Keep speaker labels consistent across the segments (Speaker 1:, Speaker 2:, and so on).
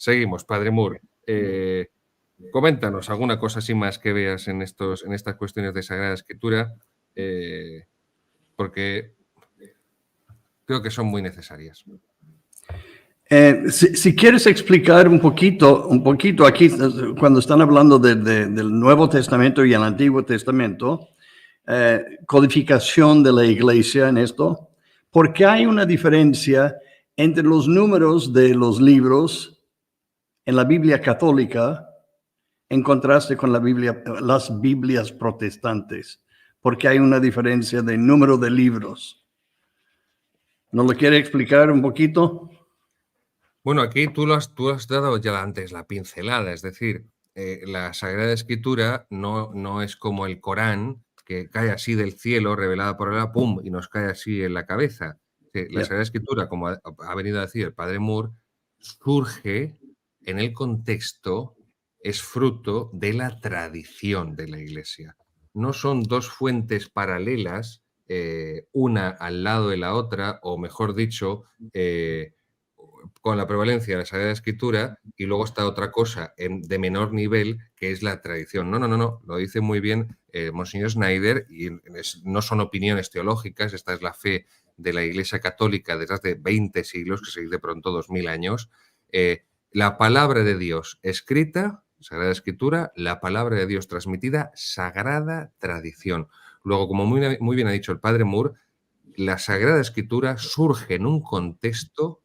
Speaker 1: Seguimos, Padre Moore. Coméntanos alguna cosa así más que veas en estas cuestiones de Sagrada Escritura, porque creo que son muy necesarias.
Speaker 2: Si quieres explicar un poquito aquí, cuando están hablando del Nuevo Testamento y el Antiguo Testamento, codificación de la iglesia en esto, ¿por qué hay una diferencia entre los números de los libros en la Biblia católica en contraste con las Biblias protestantes? ¿Por qué hay una diferencia de número de libros? ¿Nos lo quiere explicar un poquito?
Speaker 1: Bueno, aquí tú has dado ya antes la pincelada, es decir, la Sagrada Escritura no es como el Corán, que cae así del cielo, revelada por Allah, ¡pum!, y nos cae así en la cabeza. La Sagrada Escritura, como ha venido a decir el Padre Moore, surge en el contexto, es fruto de la tradición de la Iglesia. No son dos fuentes paralelas, una al lado de la otra, o mejor dicho, con la prevalencia de la Sagrada Escritura, y luego está otra cosa de menor nivel, que es la tradición. No. Lo dice muy bien Monseñor Schneider, y no son opiniones teológicas, esta es la fe de la Iglesia Católica desde hace 20 siglos, que se dice pronto 2000 años. La palabra de Dios escrita, Sagrada Escritura, la palabra de Dios transmitida, sagrada tradición. Luego, como muy bien ha dicho el Padre Moore, la Sagrada Escritura surge en un contexto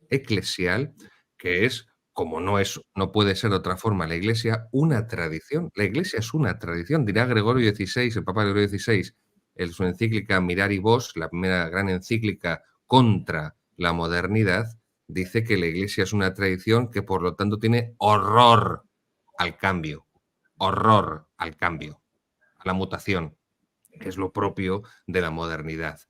Speaker 1: eclesial, que es, como no puede ser de otra forma, la Iglesia, una tradición. La Iglesia es una tradición, dirá Gregorio XVI, el Papa Gregorio XVI, en su encíclica Mirari Vos, la primera gran encíclica contra la modernidad, dice que la Iglesia es una tradición que, por lo tanto, tiene horror al cambio, a la mutación, que es lo propio de la modernidad.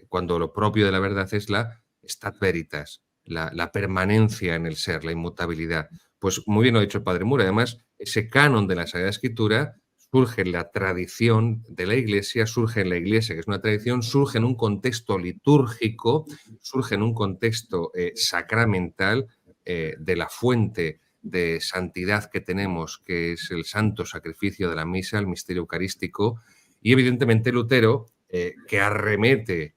Speaker 1: Cuando lo propio de la verdad es la stat veritas, la permanencia en el ser, la inmutabilidad. Pues muy bien lo ha dicho el Padre Moore. Además, ese canon de la Sagrada Escritura surge en la tradición de la Iglesia, surge en la Iglesia, que es una tradición, surge en un contexto litúrgico, surge en un contexto sacramental de la fuente de santidad que tenemos, que es el santo sacrificio de la misa, el misterio eucarístico, y evidentemente Lutero, que arremete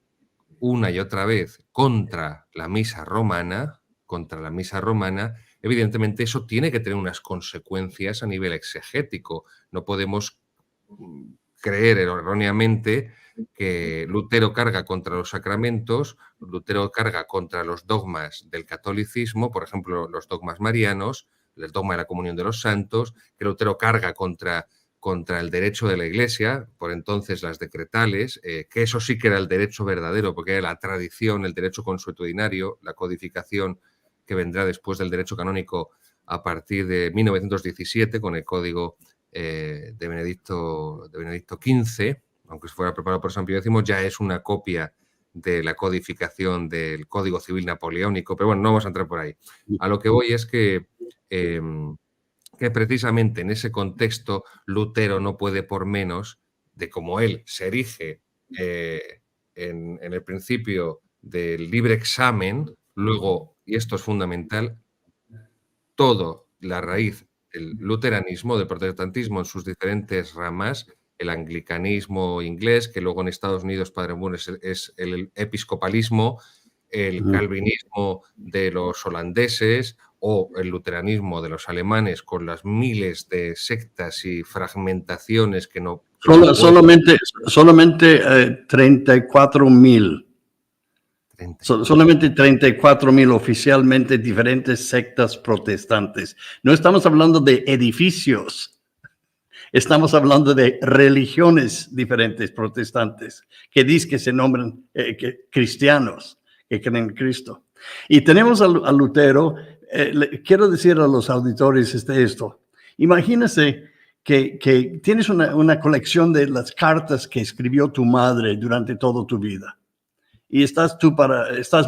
Speaker 1: una y otra vez contra la misa romana, evidentemente eso tiene que tener unas consecuencias a nivel exegético. No podemos creer erróneamente que Lutero carga contra los sacramentos, Lutero carga contra los dogmas del catolicismo, por ejemplo, los dogmas marianos, el dogma de la comunión de los santos, que Lutero carga contra el derecho de la Iglesia, por entonces las decretales, que eso sí que era el derecho verdadero, porque era la tradición, el derecho consuetudinario, la codificación que vendrá después del derecho canónico a partir de 1917 con el Código de Benedicto XV, aunque fuera preparado por San Pío X, ya es una copia de la codificación del Código Civil Napoleónico, pero bueno, no vamos a entrar por ahí. A lo que voy es que precisamente en ese contexto Lutero no puede por menos de cómo él se erige en el principio del libre examen, luego, y esto es fundamental, todo la raíz del luteranismo, del protestantismo en sus diferentes ramas, el anglicanismo inglés, que luego en Estados Unidos, Padre Moore, es el episcopalismo, el calvinismo de los holandeses o el luteranismo de los alemanes, con las miles de sectas y fragmentaciones que no...
Speaker 2: Solamente 34,000. Solamente 34,000 oficialmente diferentes sectas protestantes. No estamos hablando de edificios. Estamos hablando de religiones diferentes protestantes que dicen que se nombran cristianos, que creen en Cristo. Y tenemos a Lutero. Quiero decir a los auditores esto. Imagínense que tienes una colección de las cartas que escribió tu madre durante toda tu vida. Y estás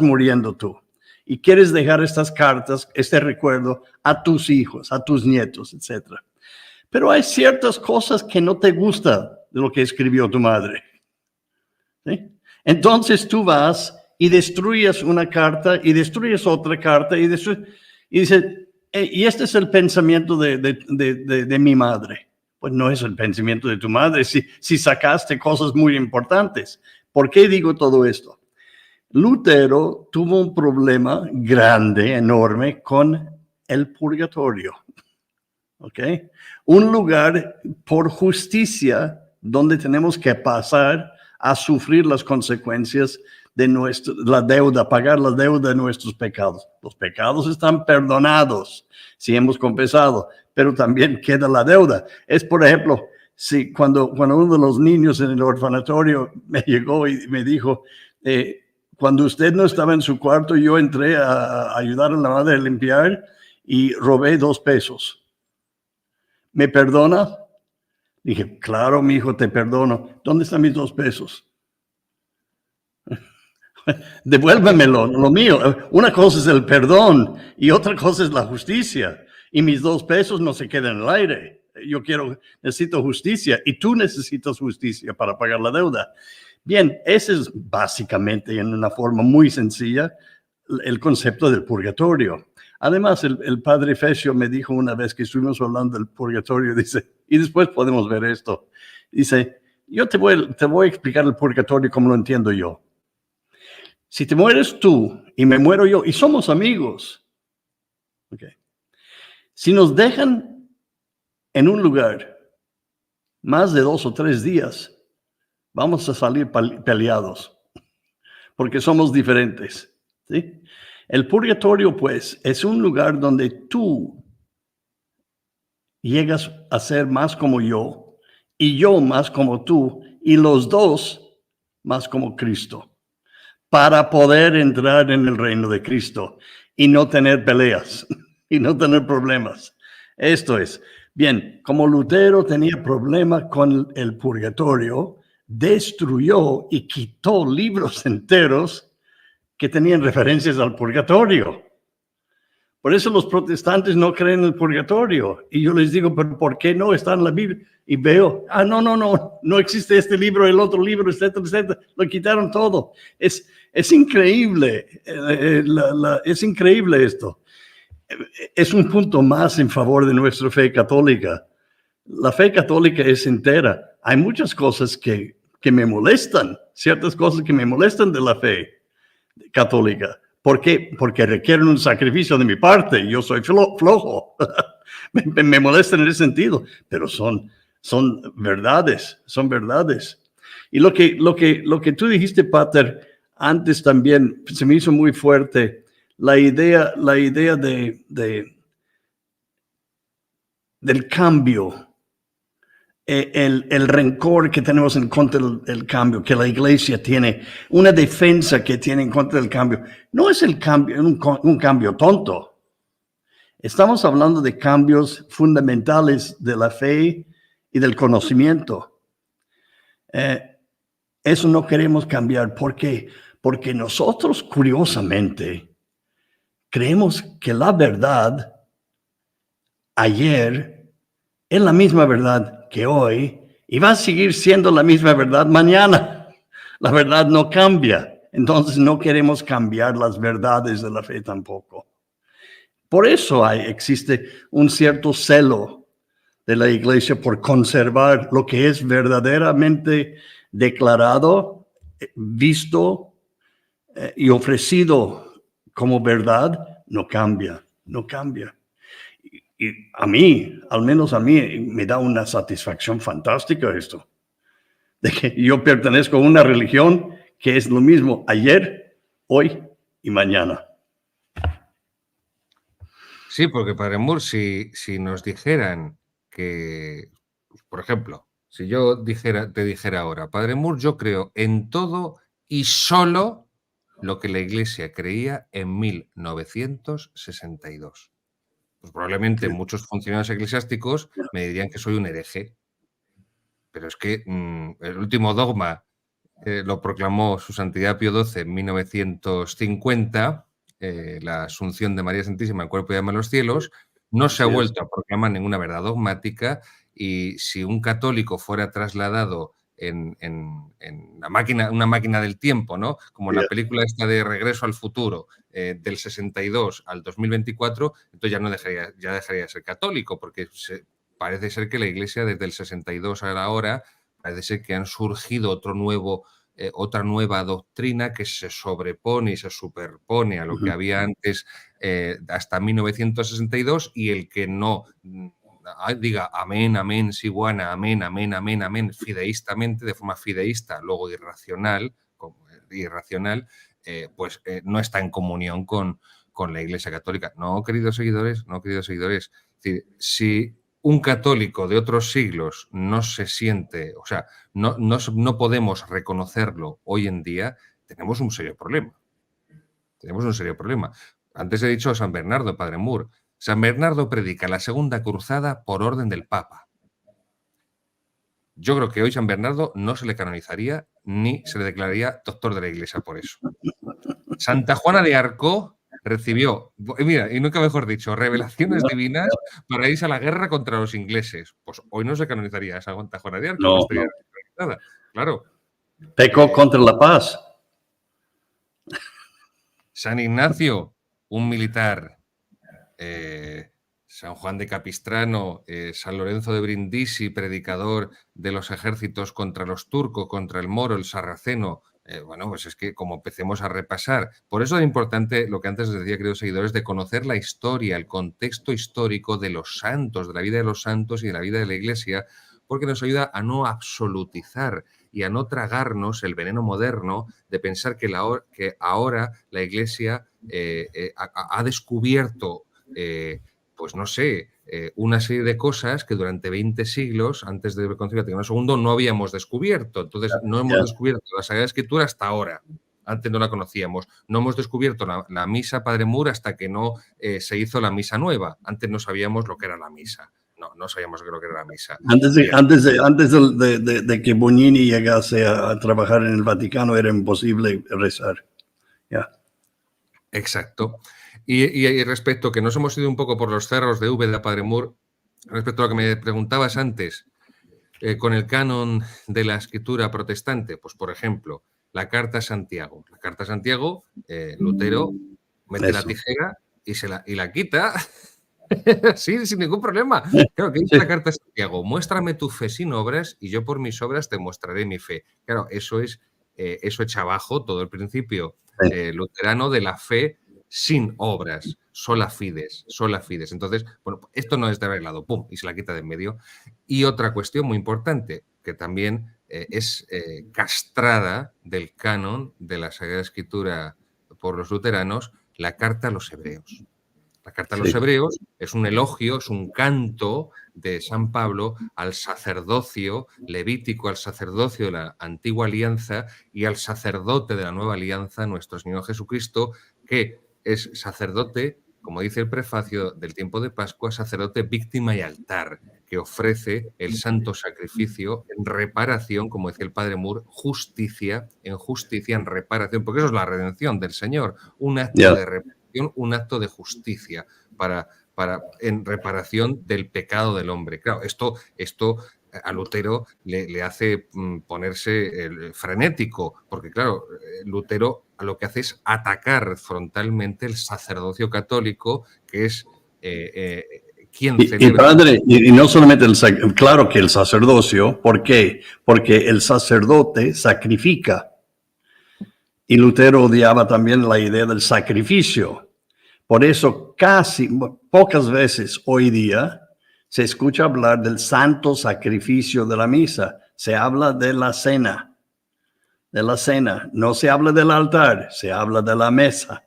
Speaker 2: muriendo tú. Y quieres dejar estas cartas, este recuerdo a tus hijos, a tus nietos, etc. Pero hay ciertas cosas que no te gustan de lo que escribió tu madre. ¿Sí? Entonces tú vas y destruyes una carta y destruyes otra carta y dices, Y este es el pensamiento de mi madre. Pues no es el pensamiento de tu madre si sacaste cosas muy importantes. ¿Por qué digo todo esto? Lutero tuvo un problema grande, enorme, con el purgatorio. ¿Ok? Un lugar por justicia donde tenemos que pasar a sufrir las consecuencias de la deuda, pagar la deuda de nuestros pecados. Los pecados están perdonados si hemos confesado, pero también queda la deuda. Es, por ejemplo, cuando uno de los niños en el orfanatorio me llegó y me dijo, cuando usted no estaba en su cuarto, yo entré a ayudar a la madre a limpiar y robé 2 pesos. ¿Me perdona? Dije, claro, mi hijo, te perdono. ¿Dónde están mis 2 pesos? Devuélvemelo, lo mío. Una cosa es el perdón y otra cosa es la justicia. Y mis 2 pesos no se quedan en el aire. Necesito justicia y tú necesitas justicia para pagar la deuda. Bien, ese es básicamente, en una forma muy sencilla, el concepto del purgatorio. Además, el padre Fesio me dijo una vez que estuvimos hablando del purgatorio, dice, y después podemos ver esto. Dice, yo te voy a explicar el purgatorio como lo entiendo yo. Si te mueres tú y me muero yo, y somos amigos, okay. Si nos dejan en un lugar más de 2 o 3 días, vamos a salir peleados, porque somos diferentes, ¿sí? El purgatorio, pues, es un lugar donde tú llegas a ser más como yo, y yo más como tú, y los dos más como Cristo, para poder entrar en el reino de Cristo y no tener peleas y no tener problemas. Esto es, bien, como Lutero tenía problema con el purgatorio, destruyó y quitó libros enteros que tenían referencias al purgatorio. Por eso los protestantes no creen en el purgatorio. Y yo les digo, ¿pero por qué no está en la Biblia? Y veo, no existe este libro, el otro libro, etcétera, etcétera. Lo quitaron todo. Es increíble, es increíble esto. Es un punto más en favor de nuestra fe católica. La fe católica es entera. Hay muchas cosas que me molestan, ciertas cosas que me molestan de la fe católica. ¿Por qué? Porque requieren un sacrificio de mi parte. Yo soy flojo. me molestan en ese sentido, pero son verdades, son verdades. Y lo que tú dijiste, Pater, antes también se me hizo muy fuerte la idea del cambio. El rencor que tenemos en contra del cambio, que la iglesia tiene, una defensa que tiene en contra del cambio. No es el cambio, un cambio tonto. Estamos hablando de cambios fundamentales de la fe y del conocimiento. Eso no queremos cambiar. ¿Por qué? Porque nosotros, curiosamente, creemos que la verdad ayer es la misma verdad que hoy y va a seguir siendo la misma verdad mañana. La verdad no cambia. Entonces no queremos cambiar las verdades de la fe tampoco. Por eso existe un cierto celo de la iglesia por conservar lo que es verdaderamente declarado, visto y ofrecido como verdad. No cambia, no cambia. Y a mí, al menos a mí, me da una satisfacción fantástica esto, de que yo pertenezco a una religión que es lo mismo ayer, hoy y mañana.
Speaker 1: Sí, porque Padre Moore, si nos dijeran que, por ejemplo, si yo te dijera ahora, Padre Moore, yo creo en todo y solo lo que la Iglesia creía en 1962. Pues probablemente muchos funcionarios eclesiásticos me dirían que soy un hereje. Pero es que el último dogma lo proclamó Su Santidad Pío XII en 1950, la Asunción de María Santísima al cuerpo y alma en los cielos. No se ha vuelto a proclamar ninguna verdad dogmática, y si un católico fuera trasladado la máquina, una máquina del tiempo, ¿no? Como la película esta de Regreso al Futuro, del 62 al 2024, entonces ya dejaría de ser católico, porque parece ser que la Iglesia desde el 62 a la hora, parece ser que han surgido otra nueva doctrina que se sobrepone y se superpone a lo que había antes hasta 1962, y el que no diga amén, amén, siguana, amén, amén, amén, amén, fideístamente, de forma fideísta, luego irracional, pues no está en comunión con la Iglesia Católica. No, queridos seguidores. Es decir, si un católico de otros siglos no se siente, o sea, no podemos reconocerlo hoy en día, tenemos un serio problema. Antes he dicho San Bernardo, Padre Moore. San Bernardo predica la Segunda Cruzada por orden del Papa. Yo creo que hoy San Bernardo no se le canonizaría ni se le declararía doctor de la Iglesia por eso. Santa Juana de Arco recibió, mira, y nunca mejor dicho, revelaciones divinas para irse a la guerra contra los ingleses. Pues hoy no se canonizaría a Santa Juana de Arco. No estaría canonizada, claro.
Speaker 2: Pecó contra la paz.
Speaker 1: San Ignacio, un militar. San Juan de Capistrano, San Lorenzo de Brindisi, predicador de los ejércitos contra los turcos, contra el moro, el sarraceno. Bueno, pues es que como empecemos a repasar. Por eso es importante lo que antes les decía, queridos seguidores, de conocer la historia, el contexto histórico de los santos, de la vida de los santos y de la vida de la Iglesia, porque nos ayuda a no absolutizar y a no tragarnos el veneno moderno de pensar que ahora la Iglesia ha descubierto pues no sé, una serie de cosas que durante 20 siglos, antes del Concilio Vaticano II, no habíamos descubierto. Entonces, no hemos descubierto la Sagrada Escritura hasta ahora. Antes no la conocíamos. No hemos descubierto la misa, Padre Moore, hasta que no se hizo la misa nueva. Antes no sabíamos lo que era la misa. No sabíamos lo que era la misa.
Speaker 2: Antes de que Bugnini llegase a trabajar en el Vaticano, era imposible rezar.
Speaker 1: Exacto. Y respecto, que nos hemos ido un poco por los cerros de Úbeda, Padre Moore, respecto a lo que me preguntabas antes, con el canon de la escritura protestante, pues por ejemplo, la Carta a Santiago. La Carta a Santiago, Lutero mete la tijera y la quita, sí, sin ningún problema. Claro, ¿qué dice la Carta a Santiago? Muéstrame tu fe sin obras y yo por mis obras te mostraré mi fe. Claro, eso echa abajo todo el principio luterano de la fe sin obras, sola fides. Entonces, bueno, esto no es de arreglado, pum, y se la quita de en medio. Y otra cuestión muy importante, que también es castrada del canon de la Sagrada Escritura por los luteranos, la Carta a los Hebreos. La Carta a los Hebreos es un elogio, es un canto de San Pablo al sacerdocio levítico, al sacerdocio de la antigua alianza y al sacerdote de la nueva alianza, nuestro Señor Jesucristo, que es sacerdote, como dice el prefacio del tiempo de Pascua, sacerdote víctima y altar, que ofrece el santo sacrificio en reparación, como decía el Padre Moore, justicia, en reparación, porque eso es la redención del Señor, un acto de reparación, un acto de justicia en reparación del pecado del hombre. Claro, esto a Lutero le hace ponerse frenético, porque claro, Lutero lo que hace es atacar frontalmente el sacerdocio católico, que es quien celebra...
Speaker 2: Padre, y no solamente claro que el sacerdocio, ¿por qué? Porque el sacerdote sacrifica. Y Lutero odiaba también la idea del sacrificio. Por eso pocas veces hoy día se escucha hablar del santo sacrificio de la misa. Se habla de la cena. No se habla del altar, se habla de la mesa,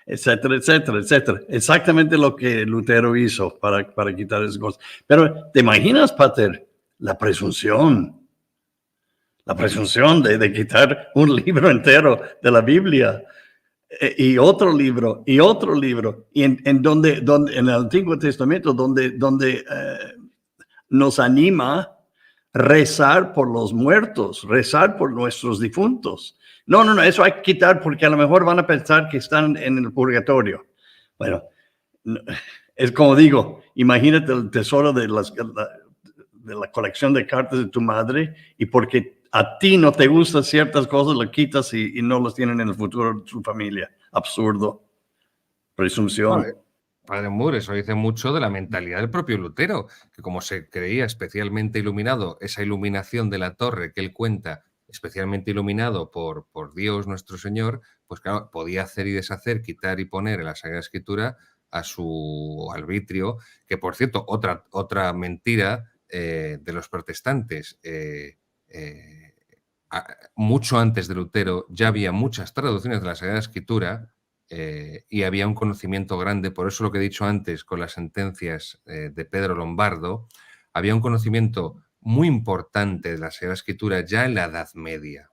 Speaker 2: etcétera, etcétera, etcétera. Exactamente lo que Lutero hizo para quitar esas cosas. Pero, ¿te imaginas, Pater, la presunción de quitar un libro entero de la Biblia y otro libro, y en donde en el Antiguo Testamento, donde nos anima rezar por los muertos, rezar por nuestros difuntos? No, eso hay que quitar porque a lo mejor van a pensar que están en el purgatorio. Bueno, es como digo, imagínate el tesoro de la colección de cartas de tu madre, y porque a ti no te gustan ciertas cosas, las quitas y no las tienen en el futuro de su familia. Absurdo. Presunción.
Speaker 1: Padre Moore, eso dice mucho de la mentalidad del propio Lutero, que como se creía especialmente iluminado, esa iluminación de la torre que él cuenta, especialmente iluminado por Dios nuestro Señor, pues claro, podía hacer y deshacer, quitar y poner en la Sagrada Escritura a su arbitrio, que por cierto, otra mentira de los protestantes, mucho antes de Lutero ya había muchas traducciones de la Sagrada Escritura y había un conocimiento grande, por eso lo que he dicho antes con las sentencias de Pedro Lombardo, había un conocimiento muy importante de la Sagrada Escritura ya en la Edad Media,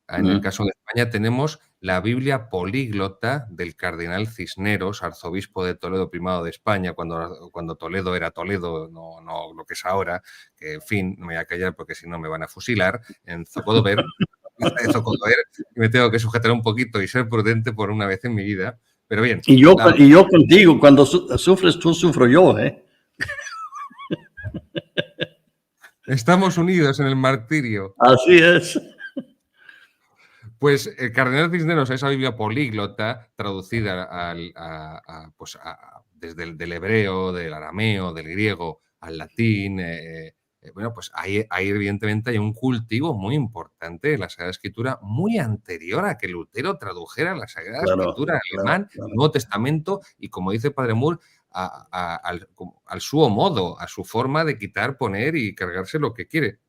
Speaker 1: En el caso de España tenemos la Biblia políglota del cardenal Cisneros, arzobispo de Toledo, primado de España, cuando Toledo era Toledo, no lo que es ahora, que en fin, no me voy a callar porque si no me van a fusilar, en Zocodover, y me tengo que sujetar un poquito y ser prudente por una vez en mi vida, pero bien.
Speaker 2: Y yo contigo, cuando sufres tú, sufro yo, ¿eh?
Speaker 1: Estamos unidos en el martirio.
Speaker 2: Así es.
Speaker 1: Pues el cardenal Cisneros, esa Biblia políglota, traducida desde del hebreo, del arameo, del griego al latín, bueno, pues ahí evidentemente hay un cultivo muy importante en la Sagrada Escritura, muy anterior a que Lutero tradujera la Sagrada Escritura al alemán, el Nuevo Testamento, y como dice Padre Moore, al suo modo, a su forma de quitar, poner y cargarse lo que quiere.